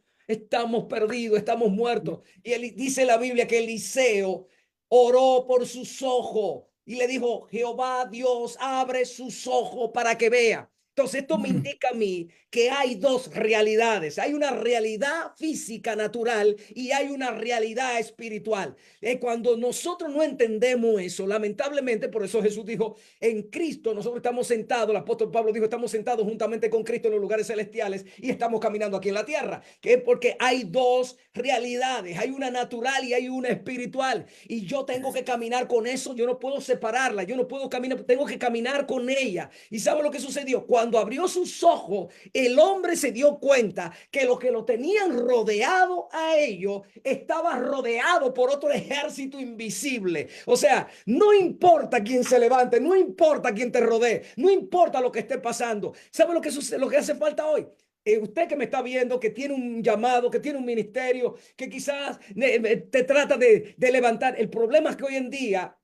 perdidos, estamos muertos. Y dice la Biblia que Eliseo oró por sus ojos y le dijo, Jehová Dios, abre sus ojos para que vea. Entonces esto me indica a mí que hay dos realidades. Hay una realidad física natural y hay una realidad espiritual. Cuando nosotros no entendemos eso, lamentablemente, por eso Jesús dijo, en Cristo nosotros estamos sentados, el apóstol Pablo dijo, estamos sentados juntamente con Cristo en los lugares celestiales y estamos caminando aquí en la tierra. Que es porque hay dos realidades, hay una natural y hay una espiritual. Y yo tengo que caminar con eso, yo no puedo separarla, yo no puedo caminar, tengo que caminar con ella. ¿Y sabe lo que sucedió? Cuando abrió sus ojos, el hombre se dio cuenta que lo tenían rodeado a ellos estaba rodeado por otro ejército invisible. O sea, no importa quién se levante, no importa quién te rodee, no importa lo que esté pasando. ¿Sabe lo que sucede, lo que hace falta hoy? Usted que me está viendo, que tiene un llamado, que tiene un ministerio, que quizás te trata de levantar. El problema es que hoy en día,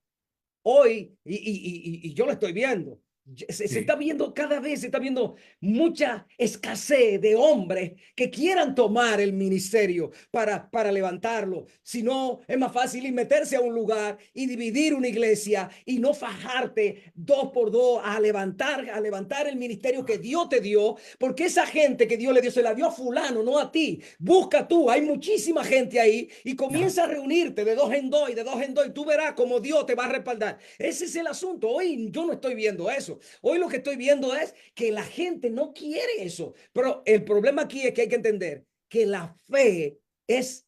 hoy, y yo lo estoy viendo, Se Sí, está viendo cada vez, se está viendo mucha escasez de hombres que quieran tomar el ministerio para levantarlo. Si no, es más fácil ir meterse a un lugar y dividir una iglesia y no fajarte dos por dos a levantar el ministerio que Dios te dio, porque esa gente que Dios le dio se la dio a fulano, no a ti. Busca tú, hay muchísima gente ahí y ya, comienza a reunirte de dos en dos y de dos en dos y tú verás cómo Dios te va a respaldar. Ese es el asunto. Hoy yo no estoy viendo eso. Hoy lo que estoy viendo es que la gente no quiere eso. Pero el problema aquí es que hay que entender que la fe es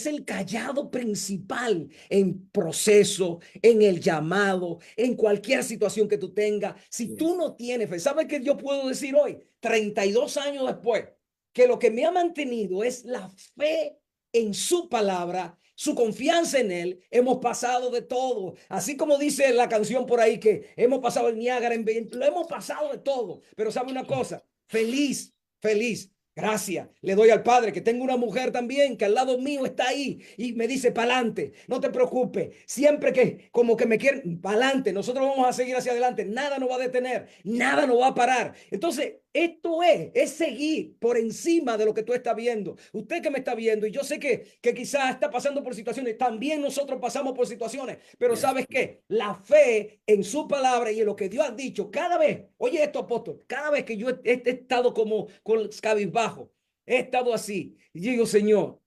el callado principal en proceso, en el llamado, en cualquier situación que tú tengas. Si tú yes, no tienes fe, ¿sabes qué yo puedo decir hoy, 32 años después? Que lo que me ha mantenido es la fe en su palabra, su confianza en él. Hemos pasado de todo, así como dice la canción por ahí que hemos pasado el Niágara en 20, lo hemos pasado de todo, pero sabe una cosa, feliz, feliz. Gracias, le doy al Padre que tengo una mujer también que al lado mío está ahí y me dice pa'lante, no te preocupes, siempre que como que me quieren pa'lante, nosotros vamos a seguir hacia adelante, nada nos va a detener, nada nos va a parar. Entonces, esto es seguir por encima de lo que tú estás viendo. Usted que me está viendo, y yo sé que quizás está pasando por situaciones, también nosotros pasamos por situaciones, pero yes, ¿sabes qué? La fe en su palabra y en lo que Dios ha dicho, cada vez, oye esto, apóstol, cada vez que yo he estado como con cabizbajo, he estado así, y digo, Señor,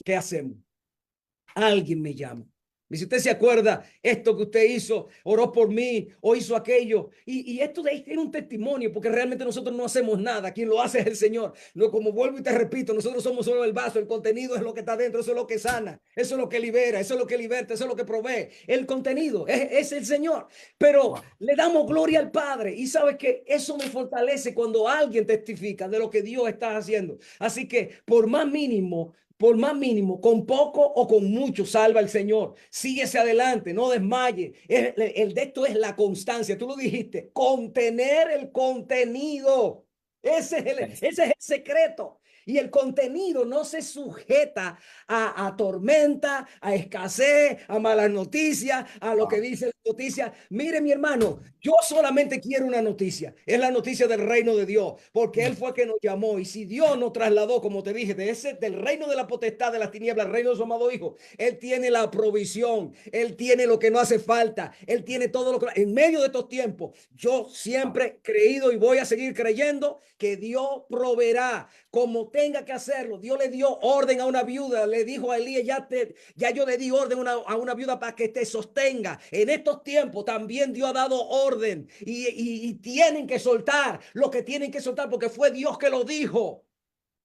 ¿qué hacemos? Alguien me llama. Y si usted se acuerda, esto que usted hizo, oró por mí o hizo aquello. Y esto es un testimonio, porque realmente nosotros no hacemos nada. Quien lo hace es el Señor. No, como vuelvo y te repito, nosotros somos solo el vaso, el contenido es lo que está dentro, eso es lo que sana, eso es lo que libera, eso es lo que liberta, eso es lo que provee. El contenido es el Señor. Pero wow, le damos gloria al Padre. Y sabes que eso me fortalece cuando alguien testifica de lo que Dios está haciendo. Así que por más mínimo, con poco o con mucho, salva el Señor. Síguese adelante, no desmaye. El de esto es la constancia. Tú lo dijiste, contener el contenido. yes, Ese es el secreto. Y el contenido no se sujeta a tormenta, a escasez, a malas noticias, a lo que wow, dice la noticia. Mire, mi hermano, yo solamente quiero una noticia. Es la noticia del reino de Dios, porque Él fue que nos llamó. Y si Dios nos trasladó, como te dije, del reino de la potestad de las tinieblas, al reino de su amado Hijo, Él tiene la provisión, Él tiene lo que no hace falta, Él tiene todo lo que... En medio de estos tiempos, yo wow, siempre he creído y voy a seguir creyendo que Dios proveerá como tenga que hacerlo. Dios le dio orden a una viuda, le dijo a Elías, ya yo le di orden a una viuda para que te sostenga. En estos tiempos también Dios ha dado orden y tienen que soltar lo que tienen que soltar porque fue Dios que lo dijo.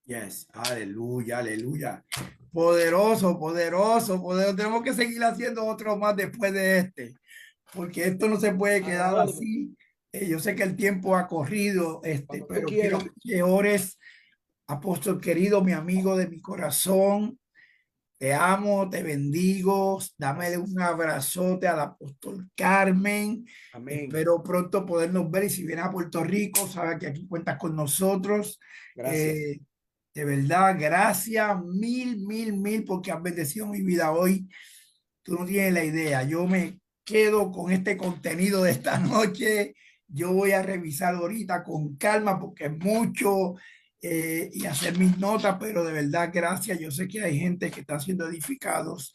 yes, aleluya, aleluya. Poderoso, poderoso, poderoso. Tenemos que seguir haciendo otro más después de este, porque esto no se puede A la quedar orden, así. Yo sé que el tiempo ha corrido, cuando tú pero quiero quieras. que ores, apóstol querido, mi amigo de mi corazón. Te amo, te bendigo. Dame Gracias. un abrazote al apóstol Carmen. Amén. Espero pronto podernos ver y si vienes a Puerto Rico, sabes que aquí cuentas con nosotros. Gracias. Eh, de verdad, gracias, mil, mil, mil, porque has bendecido mi vida hoy. Tú no tienes la idea. Yo me quedo con este contenido de esta noche. Yo voy a revisar ahorita con calma porque es mucho y hacer mis notas, pero de verdad, gracias. Yo sé que hay gente que está siendo edificados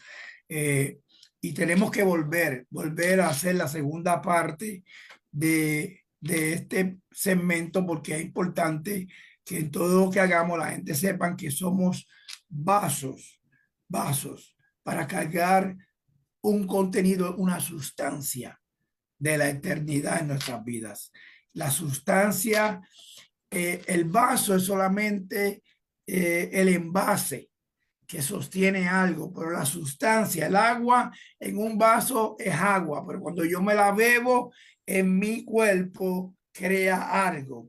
eh, y tenemos que volver a hacer la segunda parte de este segmento porque es importante que en todo lo que hagamos la gente sepan que somos vasos, vasos para cargar un contenido, una sustancia de la eternidad en nuestras vidas. La sustancia, el vaso es solamente el envase que sostiene algo, pero la sustancia, el agua en un vaso es agua, pero cuando yo me la bebo en mi cuerpo, crea algo,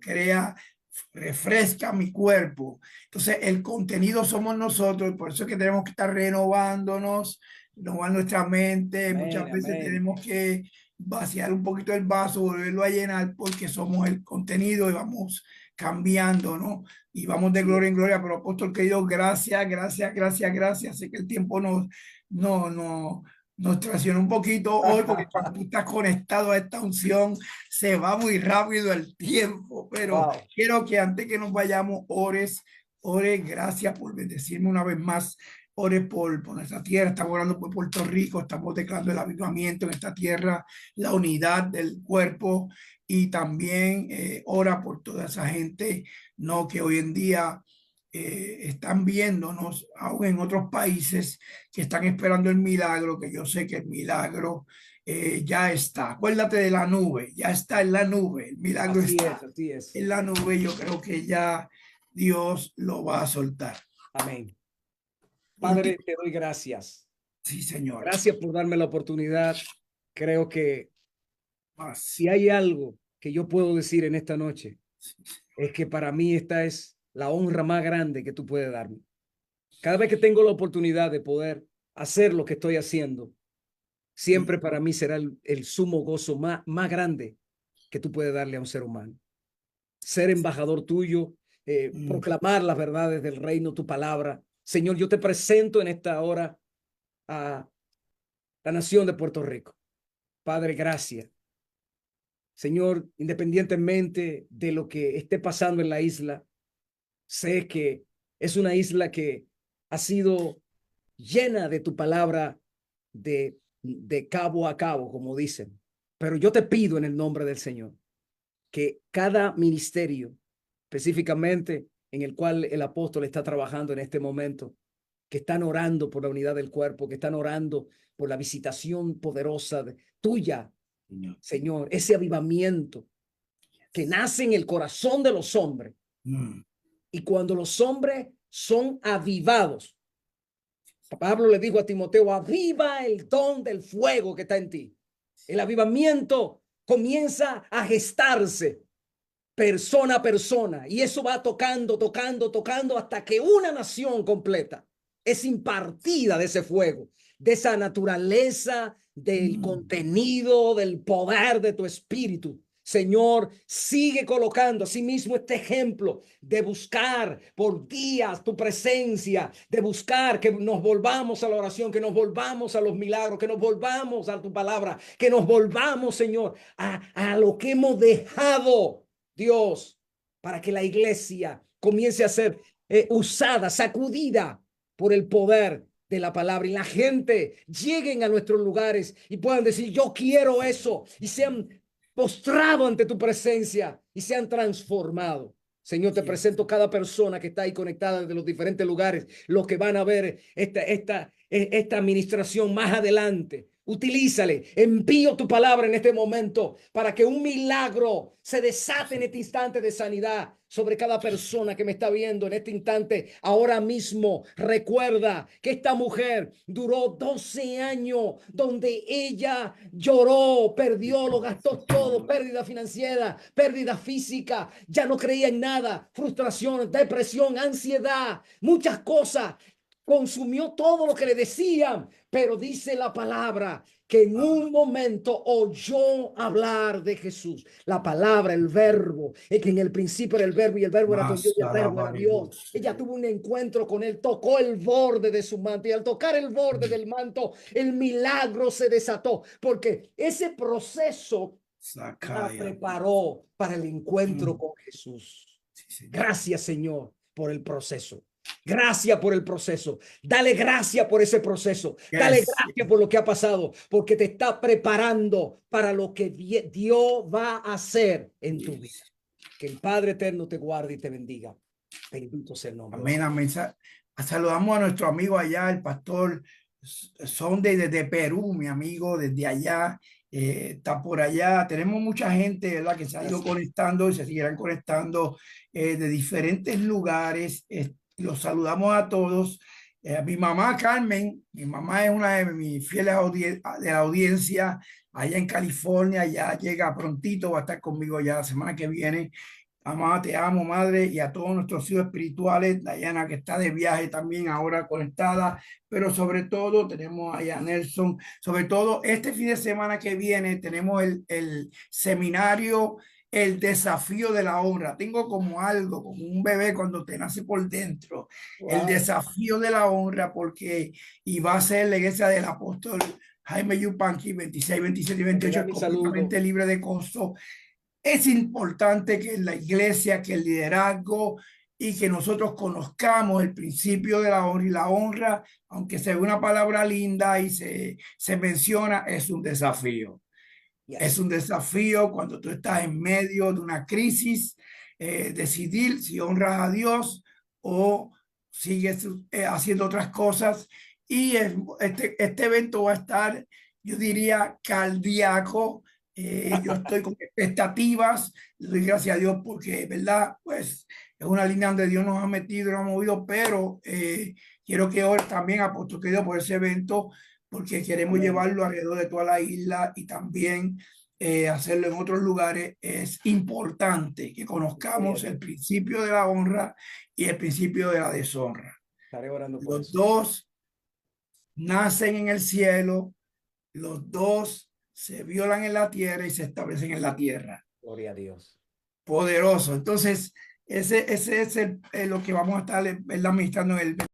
refresca mi cuerpo. Entonces, el contenido somos nosotros, por eso es que tenemos que estar renovándonos, renovar nuestra mente. Amén, Muchas veces amén. tenemos que vaciar un poquito el vaso, volverlo a llenar, porque somos el contenido y vamos cambiando, ¿no? Y vamos de Así gloria en es. gloria, pero apóstol querido, gracias, gracias, gracias, gracias. Sé que el tiempo no, nos traiciona un poquito hoy porque cuando tú estás conectado a esta unción se va muy rápido el tiempo, pero Wow. quiero que antes que nos vayamos, ores, gracias por bendecirme una vez más, ores por nuestra tierra, estamos orando por Puerto Rico, estamos declarando el avivamiento en esta tierra, la unidad del cuerpo y también ora por toda esa gente, no que hoy en día están viéndonos, aún en otros países que están esperando el milagro, que yo sé que el milagro ya está. Acuérdate de la nube, ya está en la nube, el milagro Así es, está así es. en la nube. Yo creo que ya Dios lo va a soltar. Amén. Último, Padre, te doy gracias. sí, señor. Gracias por darme la oportunidad. Creo que Más. si hay algo que yo puedo decir en esta noche, es que para mí esta es la honra más grande que tú puedes darme. Cada vez que tengo la oportunidad de poder hacer lo que estoy haciendo, siempre para mí será el sumo gozo más grande que tú puedes darle a un ser humano. Ser embajador tuyo, proclamar las verdades del reino, tu palabra. Señor, yo te presento en esta hora a la nación de Puerto Rico. Padre, gracias. Señor, independientemente de lo que esté pasando en la isla, sé que es una isla que ha sido llena de tu palabra de cabo a cabo, como dicen. Pero yo te pido en el nombre del Señor que cada ministerio, específicamente en el cual el apóstol está trabajando en este momento, que están orando por la unidad del cuerpo, que están orando por la visitación poderosa tuya, Señor, ese avivamiento que nace en el corazón de los hombres. Y cuando los hombres son avivados, Pablo le dijo a Timoteo, aviva el don del fuego que está en ti. El avivamiento comienza a gestarse persona a persona y eso va tocando, tocando, tocando hasta que una nación completa es impartida de ese fuego, de esa naturaleza, del contenido, del poder de tu espíritu. Señor, sigue colocando asimismo este ejemplo de buscar por días tu presencia, de buscar que nos volvamos a la oración, que nos volvamos a los milagros, que nos volvamos a tu palabra, que nos volvamos, Señor, a lo que hemos dejado, Dios, para que la iglesia comience a ser usada, sacudida por el poder de la palabra y la gente lleguen a nuestros lugares y puedan decir, yo quiero eso, y sean postrado ante tu presencia y se han transformado. Señor, te presento cada persona que está ahí conectada de los diferentes lugares, los que van a ver esta administración más adelante. Utilízale, envío tu palabra en este momento para que un milagro se desate en este instante de sanidad sobre cada persona que me está viendo en este instante. Ahora mismo recuerda que esta mujer duró 12 años donde ella lloró, perdió, lo gastó todo, pérdida financiera, pérdida física, ya no creía en nada, frustración, depresión, ansiedad, muchas cosas. Consumió todo lo que le decían, pero dice la palabra que en un momento oyó hablar de Jesús. La palabra, el verbo, es que en el principio era el verbo y el verbo era con Dios y el verbo era Dios. Ella tuvo un encuentro con él, tocó el borde de su manto y al tocar el borde del manto, el milagro se desató porque ese proceso la preparó para el encuentro con Jesús. Gracias, Señor, por el proceso. Gracias por el proceso. Dale gracias por ese proceso. Dale gracias por lo que ha pasado, porque te está preparando para lo que Dios va a hacer en tu vida. Que el Padre eterno te guarde y te bendiga. Bendito sea el nombre. Amén, amén. Saludamos a nuestro amigo allá, el pastor Sonde desde Perú, mi amigo, desde allá. Está por allá. Tenemos mucha gente, ¿verdad?, que se ha ido conectando y se seguirán conectando de diferentes lugares. Los saludamos a todos. Mi mamá Carmen, mi mamá es una de mis fieles de la audiencia allá en California. Ya llega prontito, va a estar conmigo ya la semana que viene. Mamá, te amo, madre, y a todos nuestros hijos espirituales, Dayana, que está de viaje también ahora conectada, pero sobre todo tenemos a Nelson, sobre todo este fin de semana que viene tenemos el seminario, el desafío de la honra. Tengo como algo, como un bebé cuando te nace por dentro, el desafío de la honra, porque y va a ser la iglesia del apóstol Jaime Yupanqui, 26, 27 y Que 28, tenga es mi saludo. completamente libre de costo. Es importante que la iglesia, que el liderazgo y que nosotros conozcamos el principio de la honra, y la honra, aunque sea una palabra linda y se menciona, es un desafío. Es Yes. un desafío cuando tú estás en medio de una crisis, decidir si honras a Dios o sigues haciendo otras cosas. Y este evento va a estar, yo diría, cardíaco. Yo estoy con expectativas, le doy gracias a Dios porque, ¿verdad? Pues es una línea donde Dios nos ha metido, nos ha movido, pero quiero que ore también, apóstol querido, por ese evento, porque queremos Amén. llevarlo alrededor de toda la isla y también hacerlo en otros lugares. Es importante que conozcamos el principio de la honra y el principio de la deshonra. Estaré orando por Los eso. dos nacen en el cielo, los dos se violan en la tierra y se establecen en la tierra. Gloria a Dios. Poderoso. Entonces, ese es lo que vamos a estar administrando en el